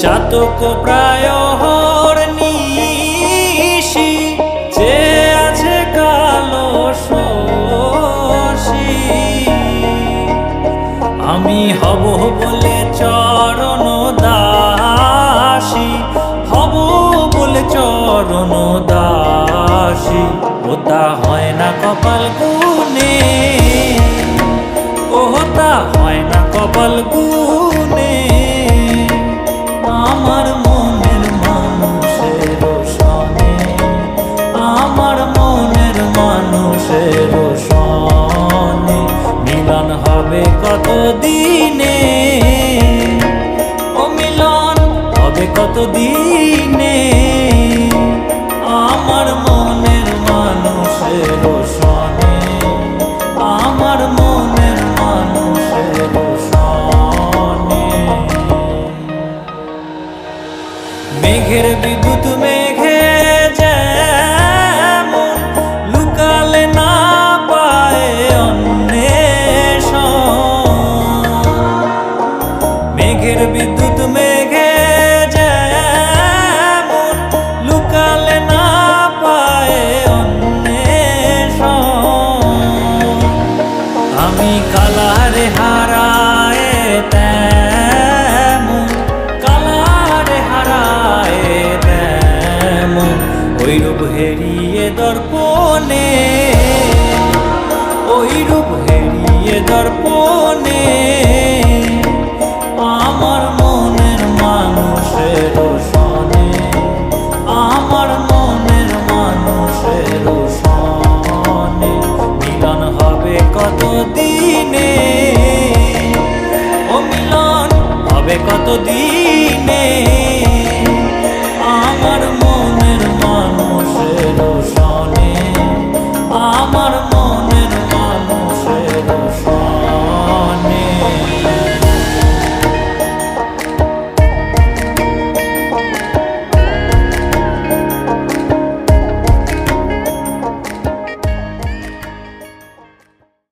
চাতক প্রায় নিশি যে আছে কালো শশী আমি হব বলে চরণ দাসী হব বলে চরণ দাসী ওটা হয় না কপাল গুনে ওটা হয় না কপাল গুনে আমার মনের মানুষের সনে আমার মনের মানুষের সনে মিলন হবে কত দিনে ও মিলন হবে কত দিনে আমার মনের মানুষের সনে আমার মনের মানুষের সনে মেঘের বিদ্যুৎ মেঘে যেমন লুকালে না পায় অন্বেষণ মেঘের বিদ্যুৎ মেঘে যেমন লুকালে না পায় অন্বেষণ আমি কালারে হারায় ওই রূপ হেরিয়ে দর্পণে ওই রূপ হেরিয়ে দর্পণে আমার মনের মানুষের সনে আমার মনের মানুষের সনে মিলন হবে কত দিনে ও মিলন হবে কত দিনে